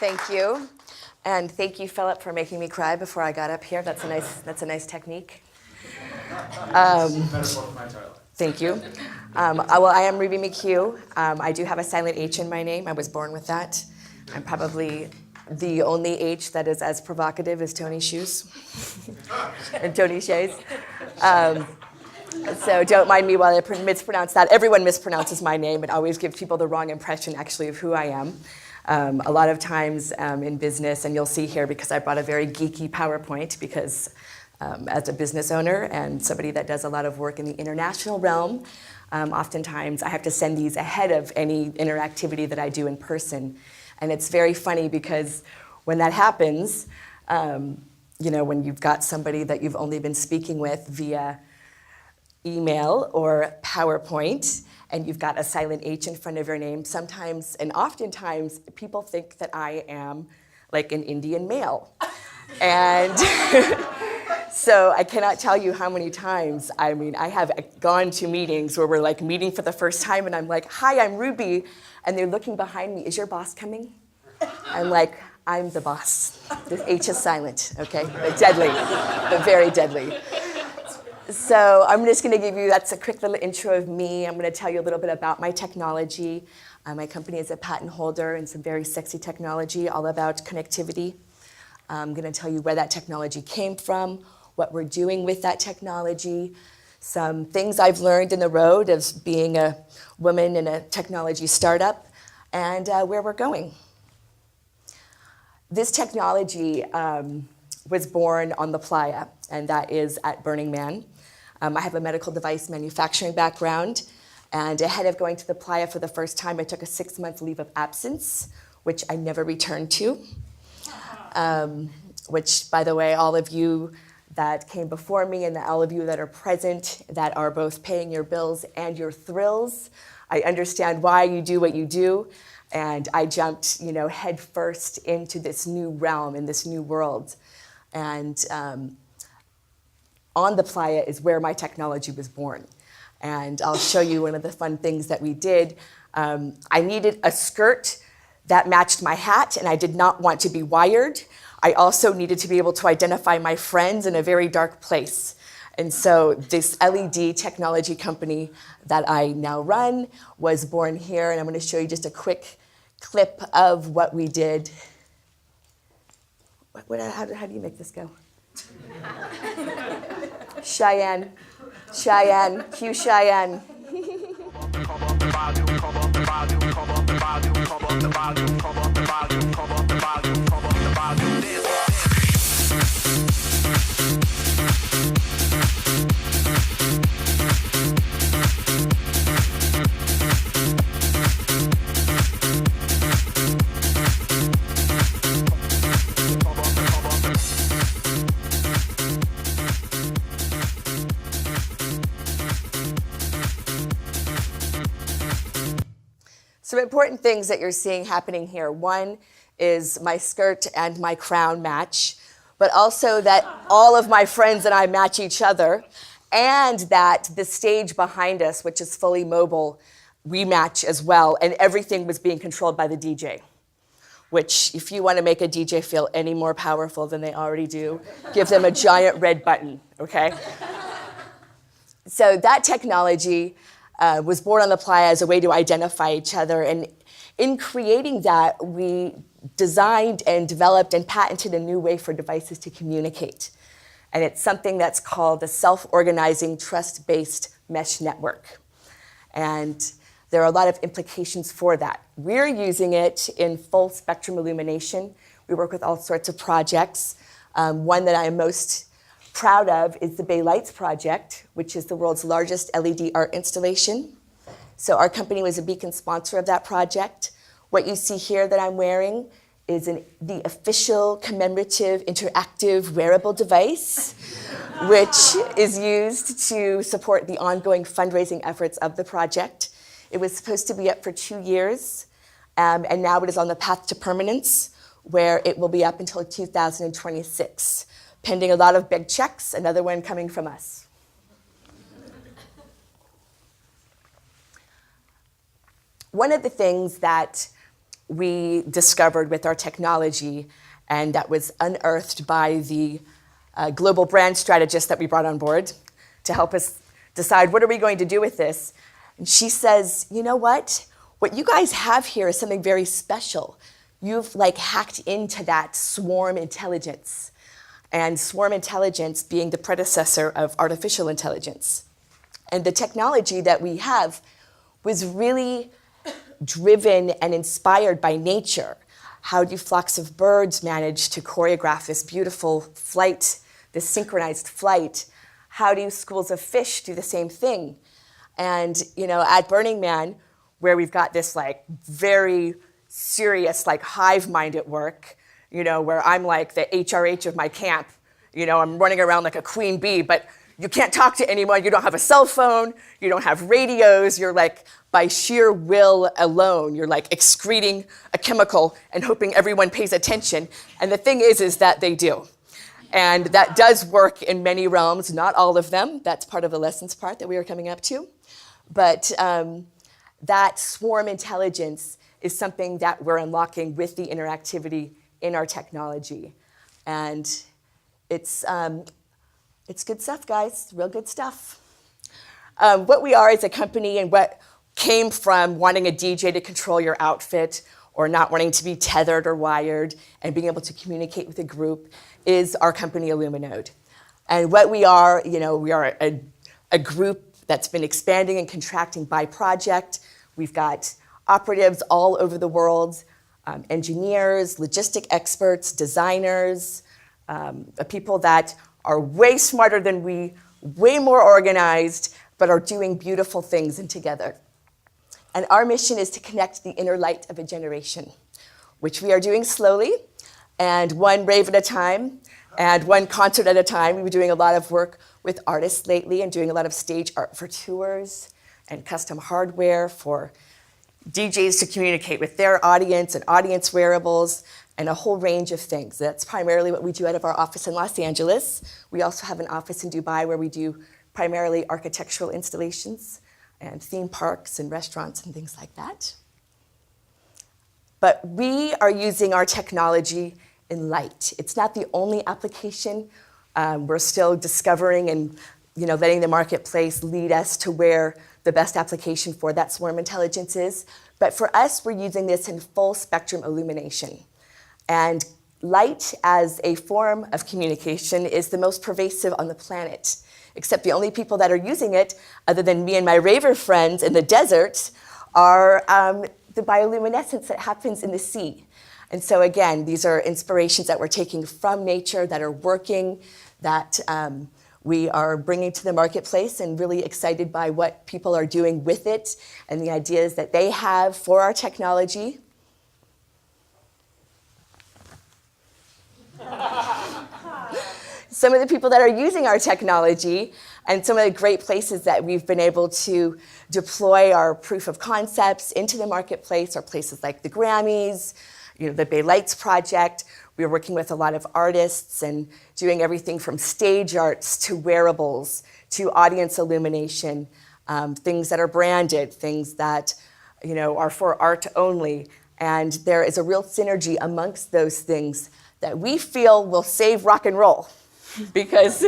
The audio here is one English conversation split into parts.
Thank you. And thank you, Philip, for making me cry before I got up here. That's a nice technique. Thank you. Well, I am Hruby McHugh. I do have a silent H in my name. I was born with that. I'm probably the only H that is as provocative as Tony's shoes and Tony's shades. So don't mind me while I mispronounce that. Everyone mispronounces my name. It always gives people the wrong impression, actually, of who I am. A lot of times in business, and you'll see here because I brought a very geeky PowerPoint because as a business owner and somebody that does a lot of work in the international realm, oftentimes I have to send these ahead of any interactivity that I do in person. And it's very funny because when that happens, you know, when you've got somebody that you've only been speaking with via email or PowerPoint, and you've got a silent H in front of your name, sometimes and oftentimes people think that I am like an Indian male. And so I cannot tell you how many times, I mean, I have gone to meetings where we're like meeting for the first time and I'm like, hi, I'm Hruby. And they're looking behind me, is your boss coming? I'm like, I'm the boss. The H is silent, okay? But deadly, but very deadly. So I'm just going to give you, that's a quick little intro of me. I'm going to tell you a little bit about my technology. My company is a patent holder in some very sexy technology, all about connectivity. I'm going to tell you where that technology came from, what we're doing with that technology, some things I've learned in the road of being a woman in a technology startup, and where we're going. This technology was born on the playa, and that is at Burning Man. I have a medical device manufacturing background, and ahead of going to the playa for the first time, I took a 6-month leave of absence, which I never returned to. Which, by the way, all of you that came before me and all of you that are present, that are both paying your bills and your thrills, I understand why you do what you do, and I jumped, you know, head first into this new realm, in this new world. And on the playa is where my technology was born. And I'll show you one of the fun things that we did. I needed a skirt that matched my hat, and I did not want to be wired. I also needed to be able to identify my friends in a very dark place. And so this LED technology company that I now run was born here, and I'm going to show you just a quick clip of what we did. How do you make this go? Cheyenne, cue Cheyenne. Some important things that you're seeing happening here. One is my skirt and my crown match, but also that all of my friends and I match each other, and that the stage behind us, which is fully mobile, we match as well, and everything was being controlled by the DJ, which if you want to make a DJ feel any more powerful than they already do, give them a giant red button, okay? So that technology was born on the playa as a way to identify each other. And in creating that, we designed and developed and patented a new way for devices to communicate. And it's something that's called the self-organizing, trust-based mesh network. And there are a lot of implications for that. We're using it in full spectrum illumination. We work with all sorts of projects. One that I am most proud of is the Bay Lights project, which is the world's largest LED art installation. So our company was a beacon sponsor of that project. What you see here that I'm wearing is the official commemorative interactive wearable device, which is used to support the ongoing fundraising efforts of the project. It was supposed to be up for 2 years, and now it is on the path to permanence, where it will be up until 2026. Pending a lot of big checks, another one coming from us. One of the things that we discovered with our technology, and that was unearthed by the global brand strategist that we brought on board to help us decide what are we going to do with this. And she says, you know what? What you guys have here is something very special. You've like hacked into that swarm intelligence, and swarm intelligence being the predecessor of artificial intelligence. And the technology that we have was really driven and inspired by nature. How do flocks of birds manage to choreograph this beautiful flight, this synchronized flight? How do schools of fish do the same thing? And at Burning Man, where we've got this like very serious like hive mind at work, where I'm like the HRH of my camp, I'm running around like a queen bee, but you can't talk to anyone, you don't have a cell phone, you don't have radios, you're like, by sheer will alone, you're like excreting a chemical and hoping everyone pays attention. And the thing is that they do. And that does work in many realms, not all of them. That's part of the lessons part that we are coming up to. But that swarm intelligence is something that we're unlocking with the interactivity in our technology. And it's good stuff, guys, real good stuff. What we are as a company and what came from wanting a DJ to control your outfit or not wanting to be tethered or wired and being able to communicate with a group is our company Illuminode. And what we are, we are a group that's been expanding and contracting by project. We've got operatives all over the world, engineers, logistic experts, designers, people that are way smarter than we, way more organized, but are doing beautiful things and together. And our mission is to connect the inner light of a generation, which we are doing slowly, and one rave at a time, and one concert at a time. We've been doing a lot of work with artists lately and doing a lot of stage art for tours and custom hardware for DJs to communicate with their audience and audience wearables and a whole range of things. That's primarily what we do out of our office in Los Angeles. We also have an office in Dubai where we do primarily architectural installations and theme parks and restaurants and things like that. But we are using our technology in light. It's not the only application. We're still discovering and letting the marketplace lead us to where the best application for that swarm intelligence is. But for us, we're using this in full spectrum illumination. And light as a form of communication is the most pervasive on the planet, except the only people that are using it, other than me and my raver friends in the desert, are the bioluminescence that happens in the sea. And so again, these are inspirations that we're taking from nature that are working, that we are bringing to the marketplace, and really excited by what people are doing with it and the ideas that they have for our technology. Some of the people that are using our technology and some of the great places that we've been able to deploy our proof of concepts into the marketplace are places like the Grammys, the Bay Lights Project. We're working with a lot of artists and doing everything from stage arts to wearables to audience illumination, things that are branded, things that are for art only. And there is a real synergy amongst those things that we feel will save rock and roll. Because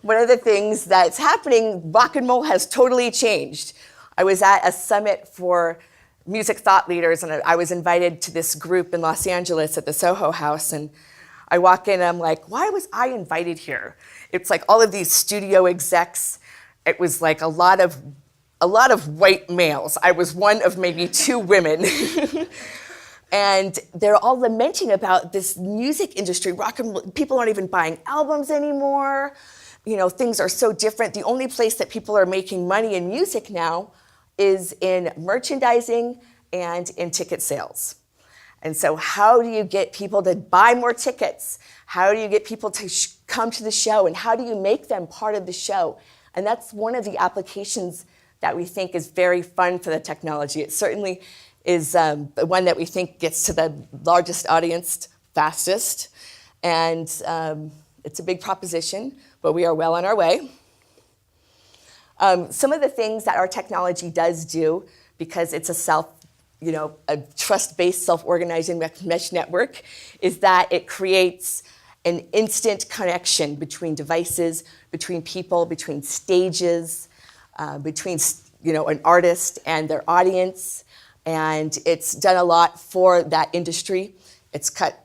one of the things that's happening, rock and roll has totally changed. I was at a summit for music thought leaders, and I was invited to this group in Los Angeles at the Soho House, and I walk in and I'm like, why was I invited here? It's like all of these studio execs. It was like a lot of white males. I was one of maybe two women. And they're all lamenting about this music industry. Rock and roll, people aren't even buying albums anymore. Things are so different. The only place that people are making money in music now is in merchandising and in ticket sales. And so how do you get people to buy more tickets? How do you get people to come to the show? And how do you make them part of the show? And that's one of the applications that we think is very fun for the technology. It certainly is the one that we think gets to the largest audience fastest. And it's a big proposition, but we are well on our way. Some of the things that our technology does do, because it's a a trust-based self-organizing mesh network is that it creates an instant connection between devices, between people, between stages, between an artist and their audience. And it's done a lot for that industry. It's cut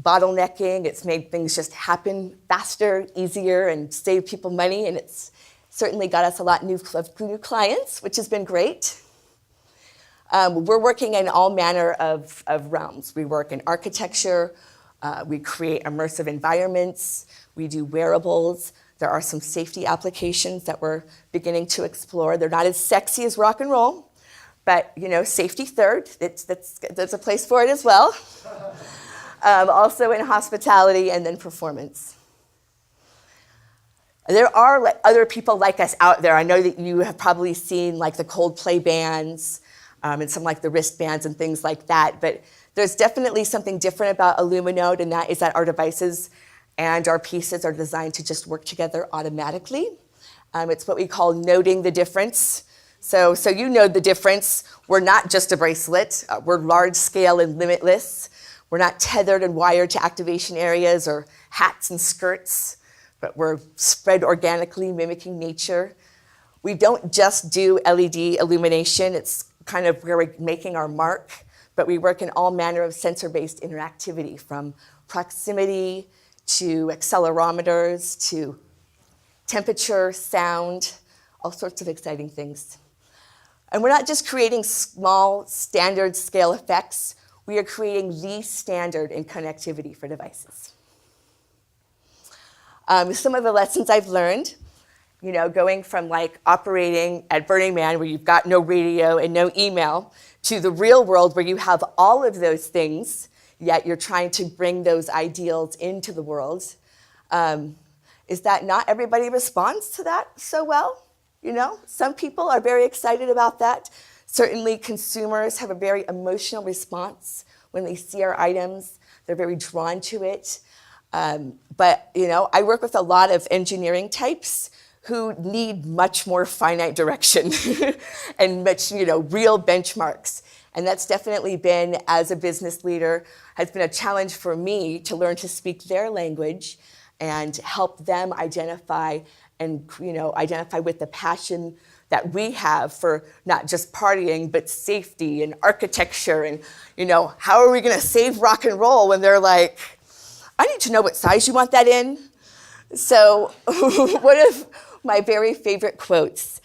bottlenecking, it's made things just happen faster, easier, and save people money, and it's certainly got us a lot of new clients, which has been great. We're working in all manner of realms. We work in architecture, we create immersive environments, we do wearables. There are some safety applications that we're beginning to explore. They're not as sexy as rock and roll, but safety third, there's a place for it as well. Also in hospitality and then performance. There are other people like us out there. I know that you have probably seen like the Coldplay bands and some like the wristbands and things like that, but there's definitely something different about Illuminode, and that is that our devices and our pieces are designed to just work together automatically. It's what we call noting the difference. So you know the difference. We're not just a bracelet. We're large scale and limitless. We're not tethered and wired to activation areas or hats and skirts, but we're spread organically, mimicking nature. We don't just do LED illumination. It's kind of where we're making our mark, but we work in all manner of sensor-based interactivity, from proximity to accelerometers to temperature, sound, all sorts of exciting things. And we're not just creating small standard scale effects. We are creating the standard in connectivity for devices. Some of the lessons I've learned, going from like operating at Burning Man where you've got no radio and no email to the real world where you have all of those things, yet you're trying to bring those ideals into the world, is that not everybody responds to that so well. Some people are very excited about that. Certainly consumers have a very emotional response when they see our items. They're very drawn to it. But I work with a lot of engineering types who need much more finite direction and much, real benchmarks. And that's definitely been, as a business leader, has been a challenge for me to learn to speak their language and help them identify with the passion that we have for not just partying, but safety and architecture and, how are we gonna save rock and roll when they're like, I need to know what size you want that in. So one of my very favorite quotes,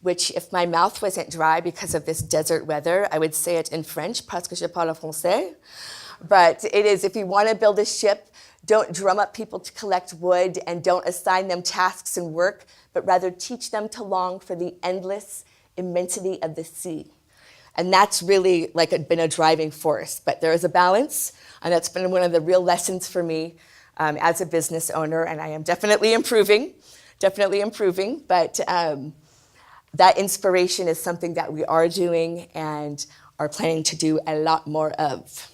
which if my mouth wasn't dry because of this desert weather, I would say it in French, parce que je parle français. But it is, if you wanna build a ship, don't drum up people to collect wood and don't assign them tasks and work, but rather teach them to long for the endless immensity of the sea. And that's really been a driving force. But there is a balance, and that's been one of the real lessons for me as a business owner, and I am definitely improving. But that inspiration is something that we are doing and are planning to do a lot more of.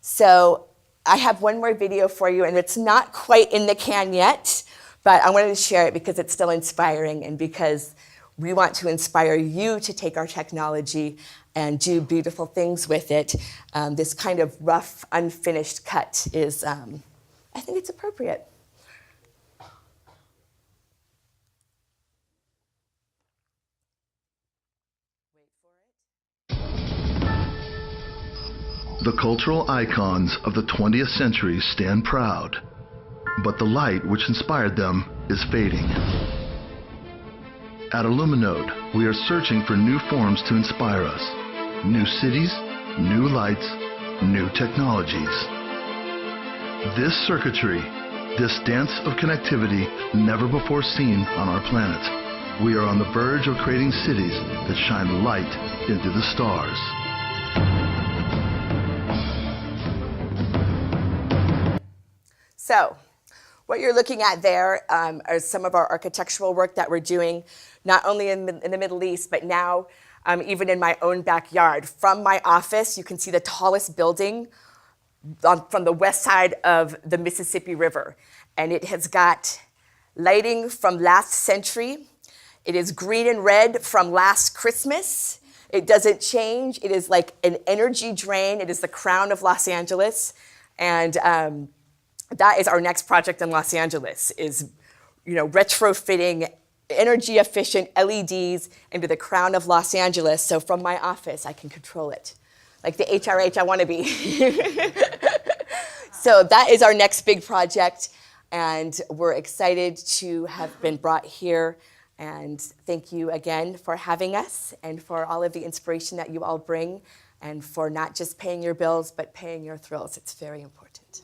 So I have one more video for you, and it's not quite in the can yet, but I wanted to share it because it's still inspiring and because we want to inspire you to take our technology and do beautiful things with it. This kind of rough, unfinished cut is, I think it's appropriate. The cultural icons of the 20th century stand proud, but the light which inspired them is fading. At Illuminode, we are searching for new forms to inspire us. New cities, new lights, new technologies. This circuitry, this dance of connectivity never before seen on our planet. We are on the verge of creating cities that shine light into the stars. So, what you're looking at there are some of our architectural work that we're doing, not only in the Middle East, but now even in my own backyard. From my office, you can see the tallest building from the west side of the Mississippi River. And it has got lighting from last century. It is green and red from last Christmas. It doesn't change. It is like an energy drain. It is the crown of Los Angeles. And that is our next project in Los Angeles, is retrofitting energy efficient LEDs into the crown of Los Angeles. So from my office, I can control it. Like the HRH I want to be. So that is our next big project. And we're excited to have been brought here. And thank you again for having us and for all of the inspiration that you all bring and for not just paying your bills, but paying your thrills. It's very important.